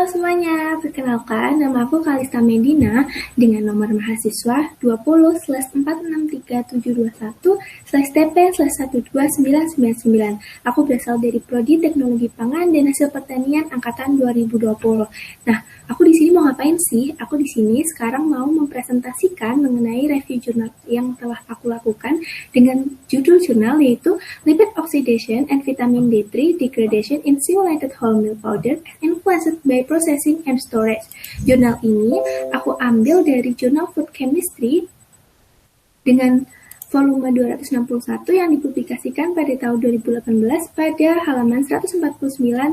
Halo semuanya, perkenalkan nama aku Kalista Medina dengan nomor mahasiswa 20/46371/TP/12999. Aku berasal dari Prodi Teknologi Pangan dan Hasil Pertanian angkatan 2020. Nah, aku di sini mau ngapain sih? Aku di sini sekarang mau mempresentasikan mengenai review jurnal yang telah aku lakukan dengan judul jurnal yaitu Lipid Oxidation and Vitamin D3 Degradation in Simulated Whole Milk Powder Influenced by Processing and Storage. Jurnal ini aku ambil dari Jurnal Food Chemistry dengan volume 261 yang dipublikasikan pada tahun 2018 pada halaman 149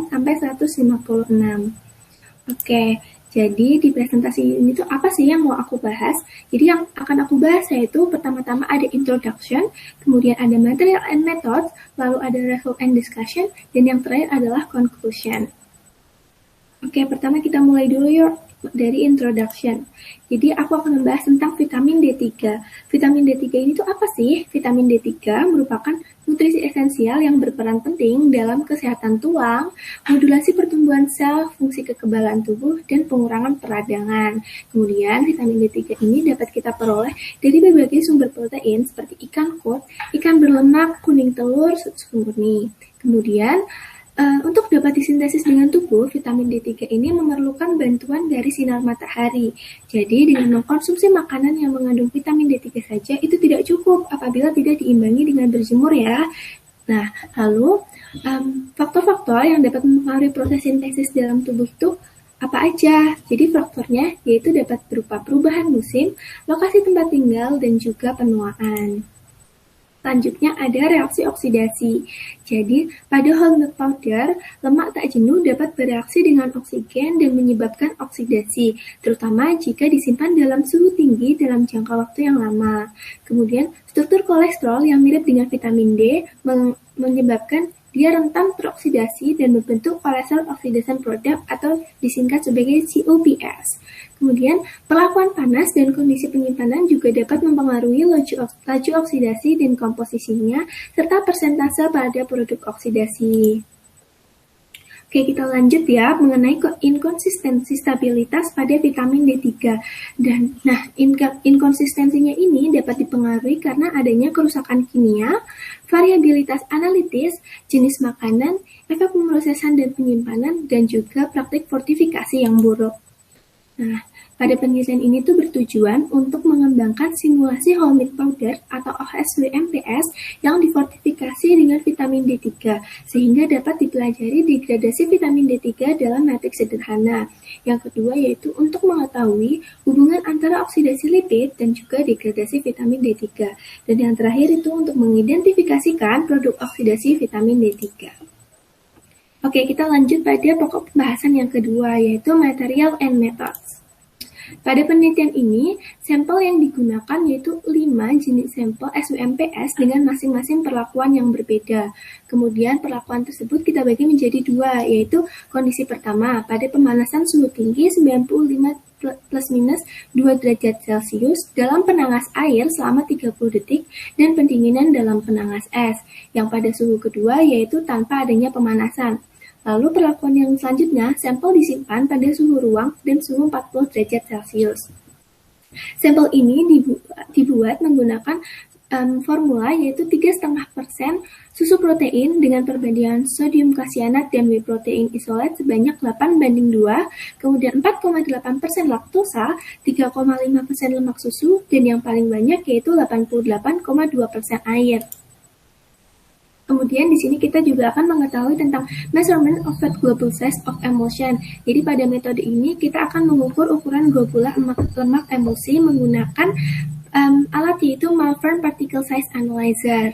sampai 156. Oke, jadi di presentasi ini tuh apa sih yang mau aku bahas? Jadi yang akan aku bahas yaitu pertama-tama ada introduction, kemudian ada material and methods, lalu ada result and discussion, dan yang terakhir adalah conclusion. Oke, pertama kita mulai dulu yuk dari introduction. Jadi aku akan membahas tentang vitamin D3. Vitamin D3 ini tuh apa sih? Vitamin D3 merupakan nutrisi esensial yang berperan penting dalam kesehatan tulang, modulasi pertumbuhan sel, fungsi kekebalan tubuh, dan pengurangan peradangan. Kemudian vitamin D3 ini dapat kita peroleh dari berbagai sumber protein seperti ikan kod, ikan berlemak, kuning telur, susu murni. Kemudian untuk dapat disintesis dengan tubuh, vitamin D3 ini memerlukan bantuan dari sinar matahari. Jadi, dengan mengkonsumsi makanan yang mengandung vitamin D3 saja, itu tidak cukup apabila tidak diimbangi dengan berjemur ya. Nah, lalu faktor-faktor yang dapat mempengaruhi proses sintesis dalam tubuh itu apa aja? Jadi faktornya yaitu dapat berupa perubahan musim, lokasi tempat tinggal, dan juga penuaan. Selanjutnya ada reaksi oksidasi. Jadi, pada whole milk powder, lemak tak jenuh dapat bereaksi dengan oksigen dan menyebabkan oksidasi, terutama jika disimpan dalam suhu tinggi dalam jangka waktu yang lama. Kemudian, struktur kolesterol yang mirip dengan vitamin D menyebabkan dia rentan teroksidasi dan membentuk kolesterol oxidation product atau disingkat sebagai COPS. Kemudian, perlakuan panas dan kondisi penyimpanan juga dapat mempengaruhi laju oksidasi dan komposisinya, serta persentase pada produk oksidasi. Oke, kita lanjut ya mengenai inkonsistensi stabilitas pada vitamin D3. Inkonsistensinya ini dapat dipengaruhi karena adanya kerusakan kimia, variabilitas analitis, jenis makanan, efek pemrosesan dan penyimpanan, dan juga praktik fortifikasi yang buruk. Nah, pada penelitian ini tuh bertujuan untuk mengembangkan simulasi whole milk powder atau OSWMPS yang difortifikasi dengan vitamin D3 sehingga dapat dipelajari degradasi vitamin D3 dalam matriks sederhana. Yang kedua yaitu untuk mengetahui hubungan antara oksidasi lipid dan juga degradasi vitamin D3. Dan yang terakhir itu untuk mengidentifikasikan produk oksidasi vitamin D3. Oke, kita lanjut pada pokok pembahasan yang kedua, yaitu material and methods. Pada penelitian ini, sampel yang digunakan yaitu 5 jenis sampel SWMPS dengan masing-masing perlakuan yang berbeda. Kemudian perlakuan tersebut kita bagi menjadi 2, yaitu kondisi pertama pada pemanasan suhu tinggi 95 plus minus 2 derajat Celcius dalam penangas air selama 30 detik dan pendinginan dalam penangas es. Yang pada suhu kedua yaitu tanpa adanya pemanasan. Lalu perlakuan yang selanjutnya, sampel disimpan pada suhu ruang dan suhu 40 derajat Celcius. Sampel ini dibuat menggunakan formula yaitu 3,5% susu protein dengan perbandingan sodium kasianat dan whey protein isolate sebanyak 8:2, kemudian 4,8% laktosa, 3,5% lemak susu, dan yang paling banyak yaitu 88,2% air. Kemudian di sini kita juga akan mengetahui tentang measurement of fat globule size of emulsion. Jadi pada metode ini kita akan mengukur ukuran globula lemak emulsi menggunakan alat yaitu Malvern Particle Size Analyzer.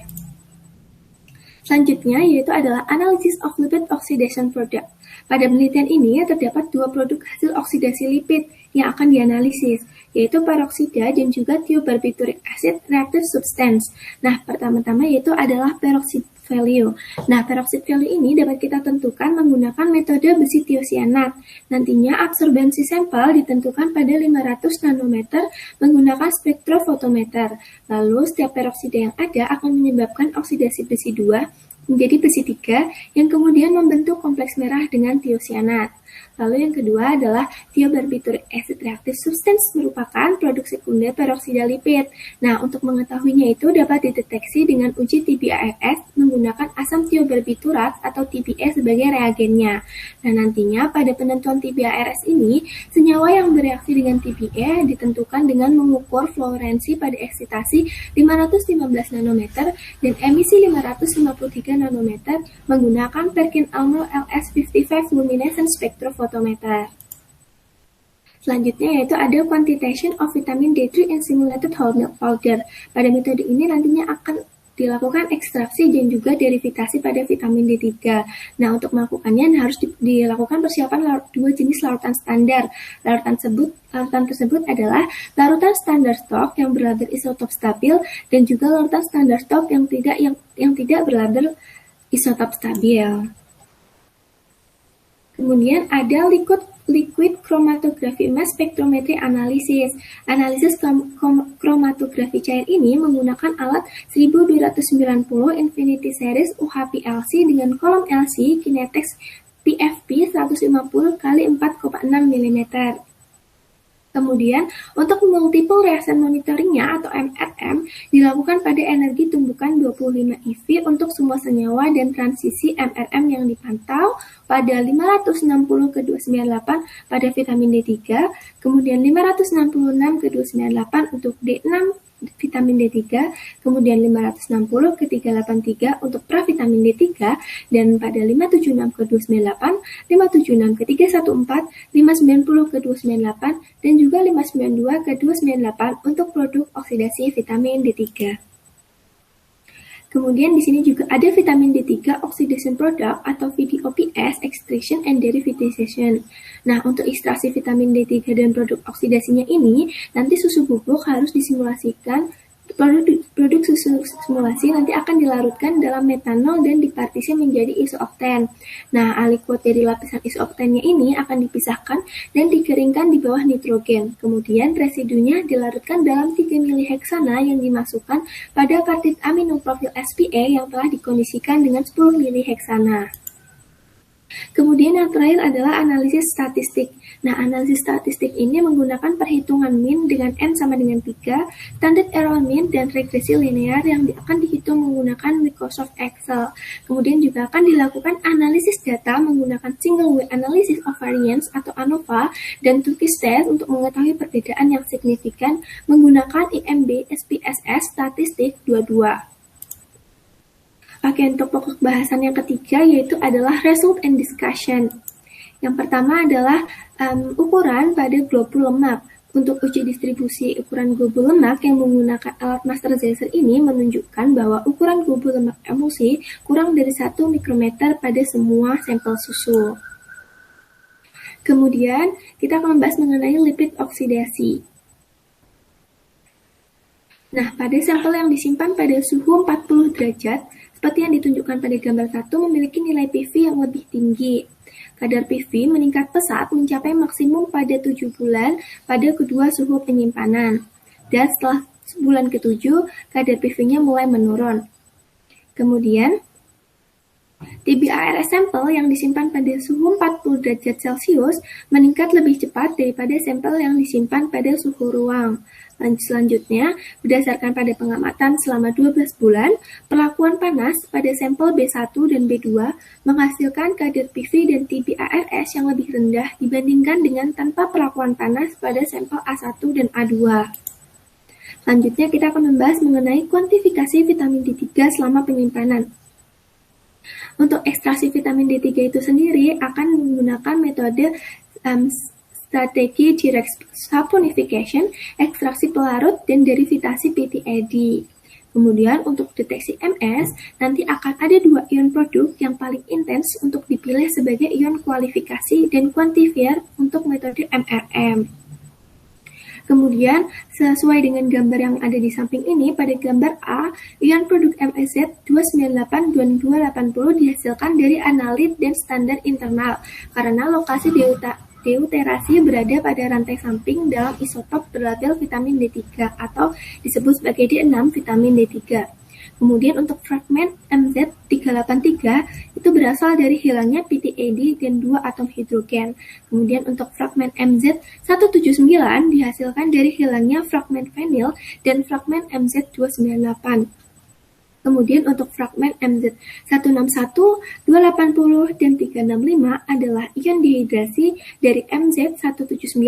Selanjutnya yaitu adalah analysis of lipid oxidation product. Pada penelitian ini terdapat 2 produk hasil oksidasi lipid yang akan dianalisis, yaitu peroksida dan juga thiobarbituric acid reactive substance. Nah, pertama-tama yaitu adalah peroxide value. Nah, peroxide value ini dapat kita tentukan menggunakan metode besi tiosianat. Nantinya absorbensi sampel ditentukan pada 500 nanometer menggunakan spektrofotometer. Lalu, setiap peroksida yang ada akan menyebabkan oksidasi besi 2 menjadi besi 3 yang kemudian membentuk kompleks merah dengan tiosianat. Lalu yang kedua adalah thiobarbituric acid reactive substance, merupakan produk sekunder peroksida lipid. Nah, untuk mengetahuinya itu dapat dideteksi dengan uji TBARS menggunakan asam thiobarbiturat atau TBA sebagai reagennya. Nah, nantinya pada penentuan TBARS ini, senyawa yang bereaksi dengan TBA ditentukan dengan mengukur fluorensi pada eksitasi 515 nanometer dan emisi 553 nanometer menggunakan Perkin-Elmer LS55 luminescence spectrophotometer. Selanjutnya yaitu ada quantitation of vitamin D3 in simulated whole milk powder. Pada metode ini nantinya akan dilakukan ekstraksi dan juga derivitasi pada vitamin D3. Nah, untuk melakukannya harus dilakukan persiapan dua jenis larutan standar. Larutan tersebut adalah larutan standar stok yang berlabel isotop stabil dan juga larutan standar stok yang tidak berlabel isotop stabil. Kemudian ada liquid chromatography mass spectrometry analysis. Analisis kromatografi cair ini menggunakan alat 1290 Infinity Series UHPLC dengan kolom LC Kinetics PFP 150 x 4,6 mm. Kemudian, untuk multiple reaction monitoringnya atau MRM dilakukan pada energi tumbukan 25 eV untuk semua senyawa dan transisi MRM yang dipantau pada 560 ke 298 pada vitamin D3, kemudian 566 ke 298 untuk D6 vitamin D3, kemudian 560 ke 383 untuk pravitamin D3, dan pada 576 ke 298, 576 ke 314, 590 ke 298, dan juga 592 ke 298 untuk produk oksidasi vitamin D3. Kemudian di sini juga ada vitamin D3 oxidation product atau VDOPS, extraction and derivation. Nah, untuk ekstraksi vitamin D3 dan produk oksidasinya ini, nanti susu bubuk harus disimulasikan. Produk susu simulasi nanti akan dilarutkan dalam metanol dan dipartisi menjadi isookten. Nah, aliquot dari lapisan isooktennya ini akan dipisahkan dan dikeringkan di bawah nitrogen. Kemudian residunya dilarutkan dalam 3 miliheksana yang dimasukkan pada partid aminoprofil SPA yang telah dikondisikan dengan 10 miliheksana. Kemudian yang terakhir adalah analisis statistik. Nah, analisis statistik ini menggunakan perhitungan mean dengan N sama dengan 3, standard error mean, dan regresi linear yang akan dihitung menggunakan Microsoft Excel. Kemudian juga akan dilakukan analisis data menggunakan single way analysis of variance atau ANOVA dan Turkish test untuk mengetahui perbedaan yang signifikan menggunakan IMB SPSS statistik 22. Oke, untuk pokok bahasan yang ketiga yaitu adalah result and discussion. Yang pertama adalah ukuran pada globul lemak. Untuk uji distribusi ukuran globul lemak yang menggunakan alat Master Zeiser ini menunjukkan bahwa ukuran globul lemak emulsi kurang dari 1 mikrometer pada semua sampel susu. Kemudian, kita akan membahas mengenai lipid oksidasi. Nah, pada sampel yang disimpan pada suhu 40 derajat, seperti yang ditunjukkan pada gambar 1, memiliki nilai PV yang lebih tinggi. Kadar PV meningkat pesat mencapai maksimum pada 7 bulan pada kedua suhu penyimpanan. Dan setelah bulan ke-7, kadar PV-nya mulai menurun. Kemudian, TBARS sampel yang disimpan pada suhu 40 derajat Celcius meningkat lebih cepat daripada sampel yang disimpan pada suhu ruang. Selanjutnya, berdasarkan pada pengamatan selama 12 bulan, perlakuan panas pada sampel B1 dan B2 menghasilkan kadar PV dan TBARS yang lebih rendah dibandingkan dengan tanpa perlakuan panas pada sampel A1 dan A2. Selanjutnya, kita akan membahas mengenai kuantifikasi vitamin D3 selama penyimpanan. Untuk ekstraksi vitamin D3 itu sendiri akan menggunakan metode strategi direct saponification, ekstraksi pelarut, dan derivitasi PTAD. Kemudian untuk deteksi MS, nanti akan ada 2 ion produk yang paling intens untuk dipilih sebagai ion kualifikasi dan quantifier untuk metode MRM. Kemudian, sesuai dengan gambar yang ada di samping ini, pada gambar A, ion produk MEZ 298 dan 280 dihasilkan dari analit dan standar internal, karena lokasi deuterasi berada pada rantai samping dalam isotop berlabel vitamin D3 atau disebut sebagai D6 vitamin D3. Kemudian untuk fragmen MZ383 itu berasal dari hilangnya PTAD dan 2 atom hidrogen. Kemudian untuk fragmen MZ179 dihasilkan dari hilangnya fragmen fenil dan fragmen MZ298. Kemudian untuk fragmen MZ161, 280, dan 365 adalah ion dehidrasi dari MZ179,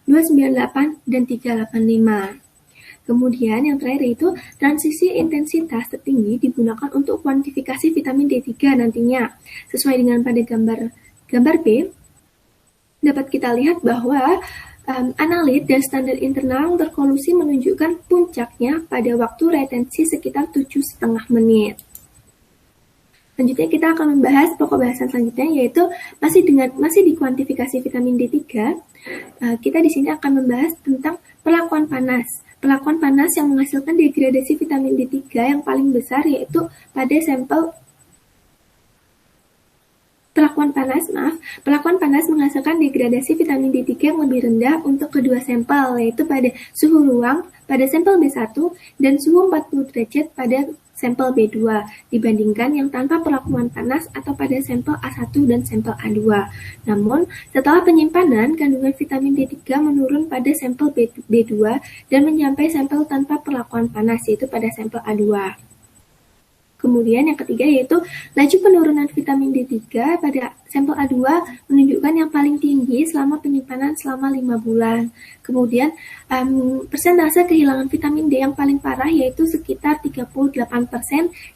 298, dan 385. Kemudian yang terakhir yaitu transisi intensitas tertinggi digunakan untuk kuantifikasi vitamin D3 nantinya. Sesuai dengan pada gambar B, dapat kita lihat bahwa analit dan standar internal berkolusi menunjukkan puncaknya pada waktu retensi sekitar 7,5 menit. Selanjutnya kita akan membahas pokok bahasan selanjutnya, yaitu masih di kuantifikasi vitamin D3. Kita di sini akan membahas tentang perlakuan panas. Perlakuan panas yang menghasilkan degradasi vitamin D3 yang paling besar yaitu pada sampel Perlakuan panas menghasilkan degradasi vitamin D3 yang lebih rendah untuk kedua sampel, yaitu pada suhu ruang pada sampel B1 dan suhu 40 derajat pada sampel B2, dibandingkan yang tanpa perlakuan panas atau pada sampel A1 dan sampel A2. Namun, setelah penyimpanan, kandungan vitamin D3 menurun pada sampel B2 dan mencapai sampel tanpa perlakuan panas, yaitu pada sampel A2. Kemudian yang ketiga yaitu laju penurunan vitamin D3 pada sampel A2 menunjukkan yang paling tinggi selama penyimpanan selama 5 bulan. Kemudian persentase kehilangan vitamin D yang paling parah yaitu sekitar 38%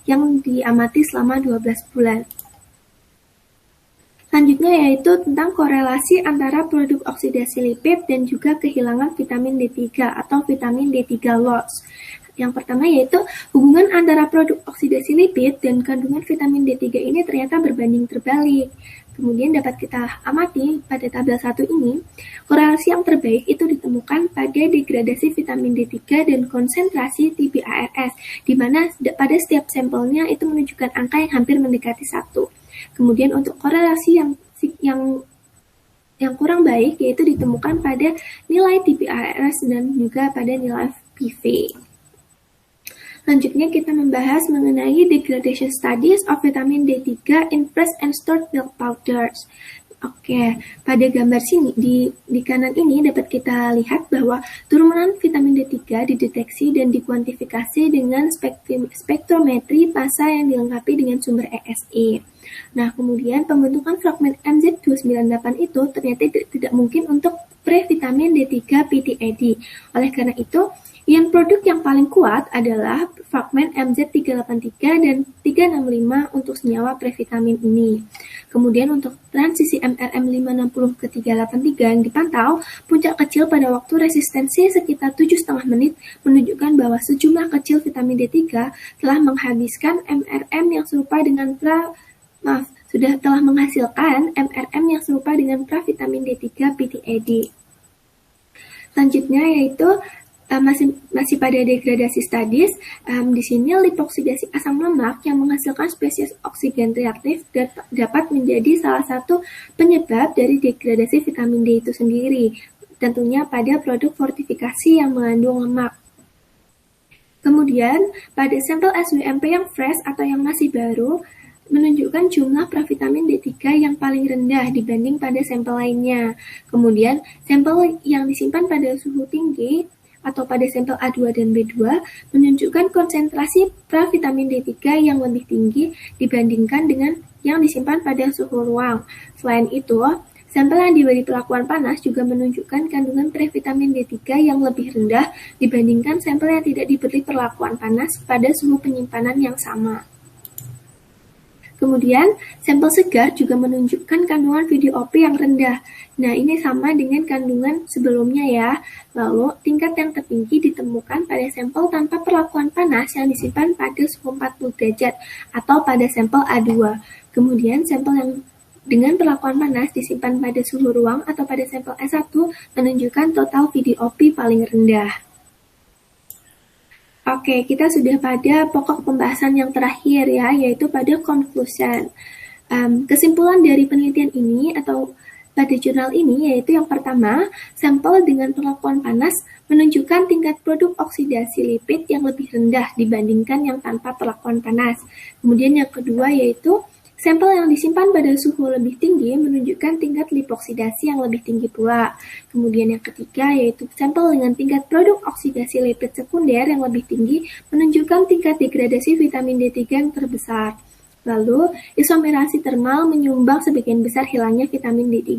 yang diamati selama 12 bulan. Selanjutnya yaitu tentang korelasi antara produk oksidasi lipid dan juga kehilangan vitamin D3 atau vitamin D3 loss. Yang pertama yaitu hubungan antara produk oksidasi lipid dan kandungan vitamin D3 ini ternyata berbanding terbalik. Kemudian dapat kita amati pada tabel 1 ini, korelasi yang terbaik itu ditemukan pada degradasi vitamin D3 dan konsentrasi TBARS, di mana pada setiap sampelnya itu menunjukkan angka yang hampir mendekati 1. Kemudian untuk korelasi yang kurang baik yaitu ditemukan pada nilai TBARS dan juga pada nilai PV. Selanjutnya kita membahas mengenai degradation studies of vitamin D3 in fresh and stored milk powders. Oke, pada gambar sini di kanan ini dapat kita lihat bahwa turunan vitamin D3 dideteksi dan dikuantifikasi dengan spektrometri PASA yang dilengkapi dengan sumber ESE. Nah, kemudian pembentukan fragmen MZ298 itu ternyata tidak mungkin untuk pre-vitamin D3 PTAD. Oleh karena itu, ion produk yang paling kuat adalah fragmen MZ383 dan 365 untuk senyawa previtamin ini. Kemudian untuk transisi MRM560 ke 383 yang dipantau, puncak kecil pada waktu resistensi sekitar 7,5 menit menunjukkan bahwa sejumlah kecil vitamin D3 telah menghabiskan MRM yang serupa dengan telah menghasilkan MRM yang serupa dengan vitamin D3 PTAD. Selanjutnya yaitu masih pada degradasi studies, di sini lipoksidasi asam lemak yang menghasilkan spesies oksigen reaktif dapat menjadi salah satu penyebab dari degradasi vitamin D itu sendiri, tentunya pada produk fortifikasi yang mengandung lemak. Kemudian, pada sampel SWMP yang fresh atau yang masih baru, menunjukkan jumlah provitamin D3 yang paling rendah dibanding pada sampel lainnya. Kemudian, sampel yang disimpan pada suhu tinggi atau pada sampel A2 dan B2 menunjukkan konsentrasi provitamin D3 yang lebih tinggi dibandingkan dengan yang disimpan pada suhu ruang. Selain itu, sampel yang diberi perlakuan panas juga menunjukkan kandungan previtamin D3 yang lebih rendah dibandingkan sampel yang tidak diberi perlakuan panas pada suhu penyimpanan yang sama. Kemudian, sampel segar juga menunjukkan kandungan VDOP yang rendah. Nah, ini sama dengan kandungan sebelumnya ya. Lalu, tingkat yang tertinggi ditemukan pada sampel tanpa perlakuan panas yang disimpan pada suhu 40 derajat atau pada sampel A2. Kemudian, sampel yang dengan perlakuan panas disimpan pada suhu ruang atau pada sampel S1 menunjukkan total VDOP paling rendah. Oke, kita sudah pada pokok pembahasan yang terakhir ya, yaitu pada conclusion. Kesimpulan dari penelitian ini atau pada jurnal ini yaitu yang pertama, sampel dengan perlakuan panas menunjukkan tingkat produk oksidasi lipid yang lebih rendah dibandingkan yang tanpa perlakuan panas. Kemudian yang kedua yaitu sampel yang disimpan pada suhu lebih tinggi menunjukkan tingkat lipoksidasi yang lebih tinggi pula. Kemudian yang ketiga yaitu sampel dengan tingkat produk oksidasi lipid sekunder yang lebih tinggi menunjukkan tingkat degradasi vitamin D3 yang terbesar. Lalu, isomerasi termal menyumbang sebagian besar hilangnya vitamin D3.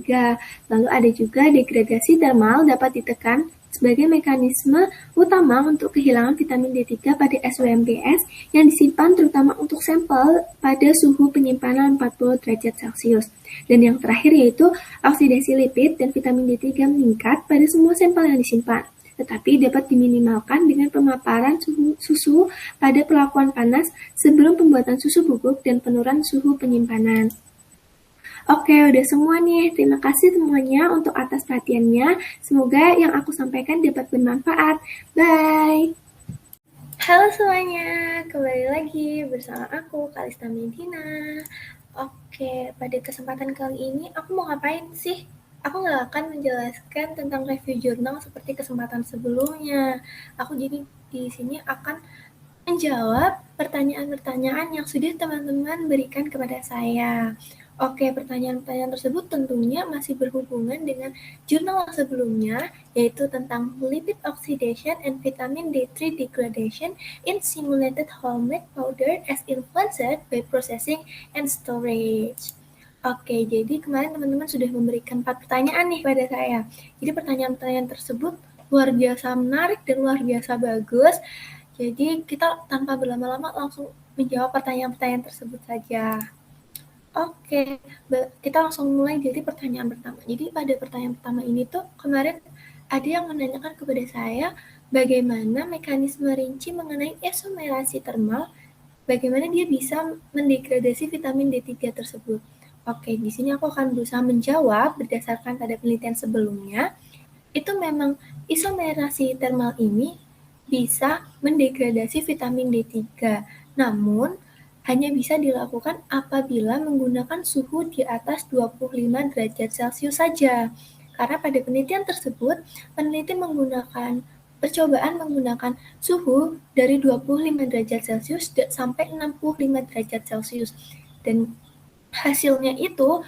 Lalu ada juga degradasi termal dapat ditekan sebagai mekanisme utama untuk kehilangan vitamin D3 pada SWMBS yang disimpan terutama untuk sampel pada suhu penyimpanan 40 derajat Celcius. Dan yang terakhir yaitu oksidasi lipid dan vitamin D3 meningkat pada semua sampel yang disimpan. Tetapi dapat diminimalkan dengan pemaparan susu pada perlakuan panas sebelum pembuatan susu bubuk dan penurunan suhu penyimpanan. Oke, udah semua nih. Terima kasih semuanya untuk atas perhatiannya. Semoga yang aku sampaikan dapat bermanfaat. Bye! Halo semuanya, kembali lagi bersama aku, Kalista Medina. Oke, pada kesempatan kali ini aku mau ngapain sih? Aku nggak akan menjelaskan tentang review jurnal seperti kesempatan sebelumnya. Aku jadi di sini akan menjawab pertanyaan-pertanyaan yang sudah teman-teman berikan kepada saya. Oke, pertanyaan-pertanyaan tersebut tentunya masih berhubungan dengan jurnal sebelumnya, yaitu tentang lipid oxidation and vitamin D3 degradation in simulated whole milk powder as influenced by processing and storage. Oke, jadi kemarin teman-teman sudah memberikan 4 pertanyaan nih pada saya. Jadi pertanyaan-pertanyaan tersebut luar biasa menarik dan luar biasa bagus. Jadi kita tanpa berlama-lama langsung menjawab pertanyaan-pertanyaan tersebut saja. Oke, kita langsung mulai dari pertanyaan pertama. Jadi pada pertanyaan pertama ini tuh kemarin ada yang menanyakan kepada saya bagaimana mekanisme rinci mengenai isomerasi termal, bagaimana dia bisa mendegradasi vitamin D3 tersebut. Oke, di sini aku akan berusaha menjawab berdasarkan pada penelitian sebelumnya. Itu memang isomerasi termal ini bisa mendegradasi vitamin D3. Namun, hanya bisa dilakukan apabila menggunakan suhu di atas 25 derajat Celcius saja. Karena pada penelitian tersebut, peneliti percobaan menggunakan suhu dari 25 derajat Celcius sampai 65 derajat Celcius. Dan hasilnya itu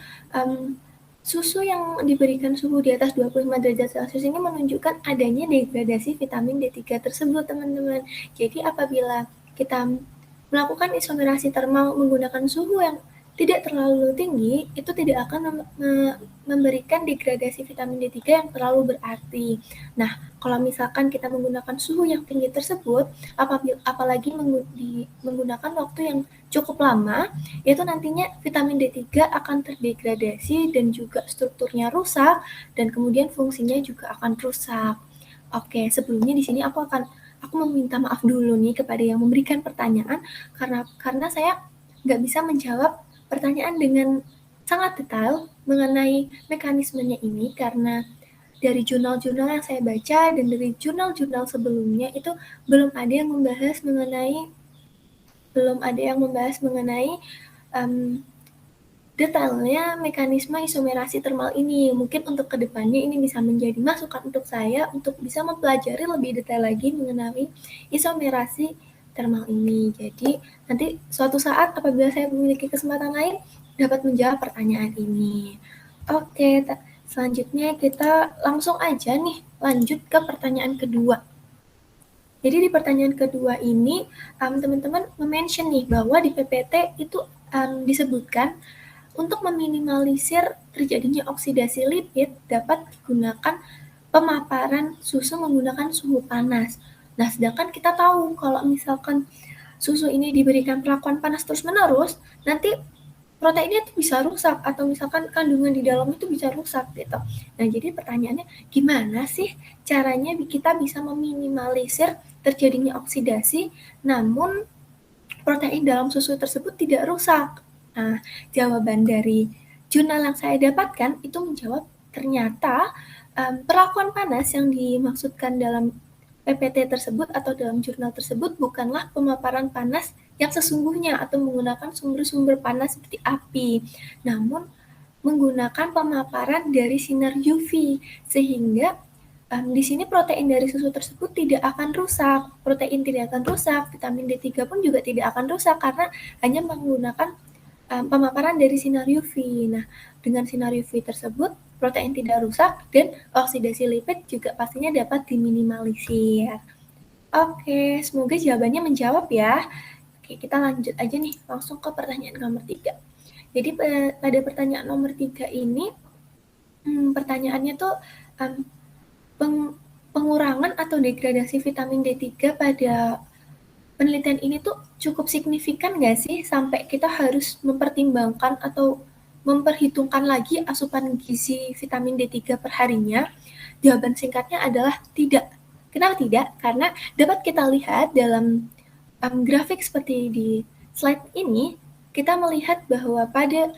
susu yang diberikan suhu di atas 25 derajat Celcius ini menunjukkan adanya degradasi vitamin D3 tersebut, teman-teman. Jadi apabila kita melakukan isomerasi termal menggunakan suhu yang tidak terlalu tinggi, itu tidak akan memberikan degradasi vitamin D3 yang terlalu berarti. Nah, kalau misalkan kita menggunakan suhu yang tinggi tersebut, apalagi menggunakan waktu yang cukup lama, itu nantinya vitamin D3 akan terdegradasi dan juga strukturnya rusak, dan kemudian fungsinya juga akan rusak. Oke, sebelumnya di sini aku meminta maaf dulu nih kepada yang memberikan pertanyaan karena saya nggak bisa menjawab pertanyaan dengan sangat detail mengenai mekanismenya ini karena dari jurnal-jurnal yang saya baca dan dari jurnal-jurnal sebelumnya itu belum ada yang membahas mengenai detailnya mekanisme isomerasi termal ini. Mungkin untuk kedepannya ini bisa menjadi masukan untuk saya untuk bisa mempelajari lebih detail lagi mengenai isomerasi termal ini. Jadi nanti suatu saat apabila saya memiliki kesempatan lain dapat menjawab pertanyaan ini. Oke, selanjutnya kita langsung aja nih lanjut ke pertanyaan kedua. Jadi di pertanyaan kedua ini teman-teman mention nih bahwa di PPT itu disebutkan untuk meminimalisir terjadinya oksidasi lipid dapat digunakan pemaparan susu menggunakan suhu panas. Nah, sedangkan kita tahu kalau misalkan susu ini diberikan perlakuan panas terus-menerus, nanti proteinnya itu bisa rusak atau misalkan kandungan di dalam itu bisa rusak gitu. Nah, jadi pertanyaannya gimana sih caranya kita bisa meminimalisir terjadinya oksidasi namun protein dalam susu tersebut tidak rusak? Nah, jawaban dari jurnal yang saya dapatkan itu menjawab ternyata perlakuan panas yang dimaksudkan dalam PPT tersebut atau dalam jurnal tersebut bukanlah pemaparan panas yang sesungguhnya atau menggunakan sumber-sumber panas seperti api. Namun, menggunakan pemaparan dari sinar UV, sehingga di sini protein dari susu tersebut tidak akan rusak, protein tidak akan rusak, vitamin D3 pun juga tidak akan rusak karena hanya menggunakan pemaparan dari sinar UV. Nah, dengan sinar UV tersebut, protein tidak rusak dan oksidasi lipid juga pastinya dapat diminimalisir. Oke, semoga jawabannya menjawab ya. Oke, kita lanjut aja nih, langsung ke pertanyaan nomor 3. Jadi pada pertanyaan nomor 3 ini, pertanyaannya tuh pengurangan atau degradasi vitamin D3 pada penelitian ini tuh cukup signifikan nggak sih sampai kita harus mempertimbangkan atau memperhitungkan lagi asupan gizi vitamin D3 per harinya? Jawaban singkatnya adalah tidak. Kenapa tidak? Karena dapat kita lihat dalam grafik seperti di slide ini, kita melihat bahwa pada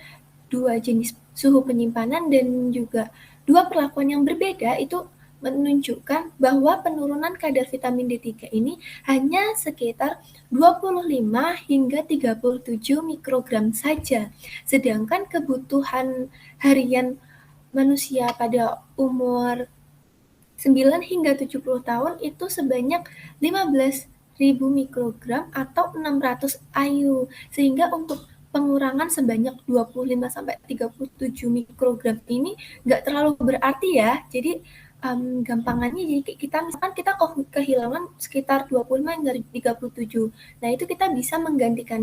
dua jenis suhu penyimpanan dan juga dua perlakuan yang berbeda itu menunjukkan bahwa penurunan kadar vitamin D3 ini hanya sekitar 25 hingga 37 mikrogram saja. Sedangkan kebutuhan harian manusia pada umur 9 hingga 70 tahun itu sebanyak 15.000 mikrogram atau 600 IU. Sehingga untuk pengurangan sebanyak 25 sampai 37 mikrogram ini nggak terlalu berarti ya. Jadi gampangannya jadi kita misalkan kita kehilangan sekitar 25 hingga 37. Nah, itu kita bisa menggantikan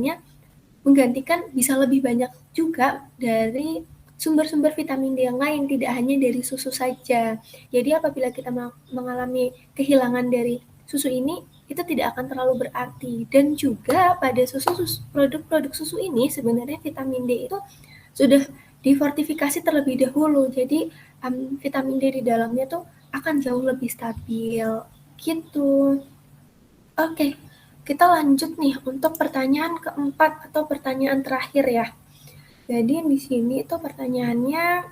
bisa lebih banyak juga dari sumber-sumber vitamin D yang lain, tidak hanya dari susu saja. Jadi apabila kita mengalami kehilangan dari susu ini, itu tidak akan terlalu berarti. Dan juga pada produk-produk susu ini sebenarnya vitamin D itu sudah difortifikasi terlebih dahulu. Jadi vitamin D di dalamnya tuh akan jauh lebih stabil. Gitu. Oke, kita lanjut nih untuk pertanyaan keempat atau pertanyaan terakhir ya. Jadi di sini itu pertanyaannya,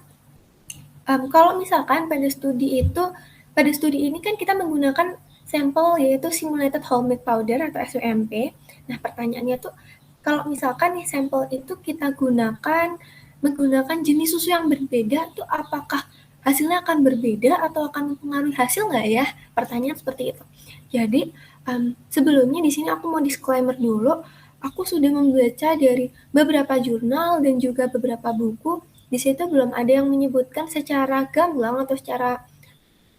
kalau misalkan pada studi ini kan kita menggunakan sampel yaitu simulated whole milk powder atau SWMP. Nah, pertanyaannya tuh kalau misalkan nih sampel itu kita menggunakan jenis susu yang berbeda, tuh apakah hasilnya akan berbeda atau akan mempengaruhi hasil nggak ya? Pertanyaan seperti itu. Jadi sebelumnya di sini aku mau disclaimer dulu. Aku sudah membaca dari beberapa jurnal dan juga beberapa buku. Di situ belum ada yang menyebutkan secara gamblang atau secara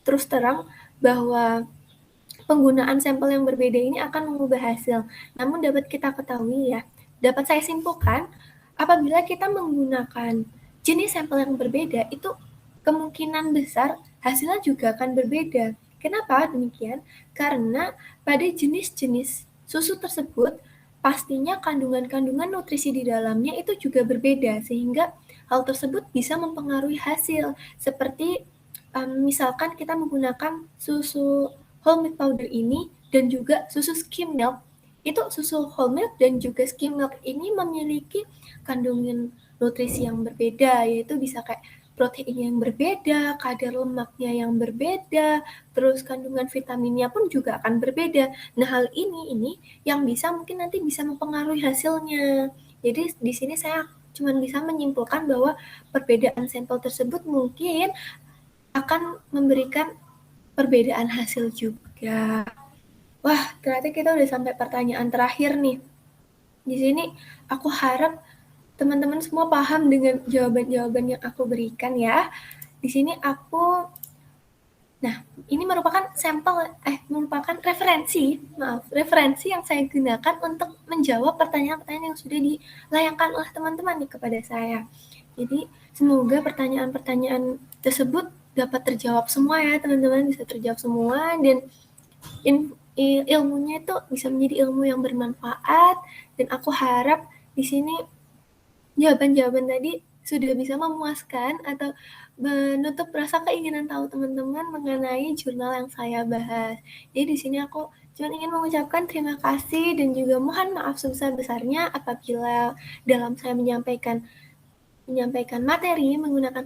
terus terang bahwa penggunaan sampel yang berbeda ini akan mengubah hasil. Namun dapat kita ketahui ya, dapat saya simpulkan, apabila kita menggunakan jenis sampel yang berbeda, itu kemungkinan besar hasilnya juga akan berbeda. Kenapa demikian? Karena pada jenis-jenis susu tersebut, pastinya kandungan-kandungan nutrisi di dalamnya itu juga berbeda, sehingga hal tersebut bisa mempengaruhi hasil. Seperti misalkan kita menggunakan susu whole milk powder ini dan juga susu skim milk. Itu susu whole milk dan juga skim milk ini memiliki kandungan nutrisi yang berbeda, yaitu bisa kayak protein yang berbeda, kadar lemaknya yang berbeda, terus kandungan vitaminnya pun juga akan berbeda. Nah, hal ini yang mungkin nanti bisa mempengaruhi hasilnya. Jadi di sini saya cuma bisa menyimpulkan bahwa perbedaan sampel tersebut mungkin akan memberikan perbedaan hasil juga. Wah, ternyata kita udah sampai pertanyaan terakhir nih. Di sini aku harap teman-teman semua paham dengan jawaban-jawaban yang aku berikan ya. Di sini ini merupakan referensi yang saya gunakan untuk menjawab pertanyaan-pertanyaan yang sudah dilayangkan oleh teman-teman nih kepada saya. Jadi, semoga pertanyaan-pertanyaan tersebut dapat terjawab semua ya, teman-teman, bisa terjawab semua dan ilmunya itu bisa menjadi ilmu yang bermanfaat dan aku harap di sini jawaban-jawaban tadi sudah bisa memuaskan atau menutup rasa keinginan tahu teman-teman mengenai jurnal yang saya bahas. Jadi di sini aku cuma ingin mengucapkan terima kasih dan juga mohon maaf sebesar-besarnya apabila dalam saya menyampaikan materi menggunakan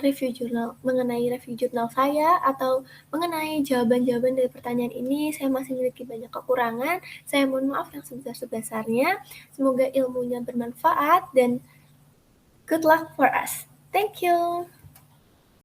mengenai review jurnal saya atau mengenai jawaban-jawaban dari pertanyaan ini saya masih memiliki banyak kekurangan. Saya mohon maaf yang sebesar-besarnya. Semoga ilmunya bermanfaat dan good luck for us. Thank you.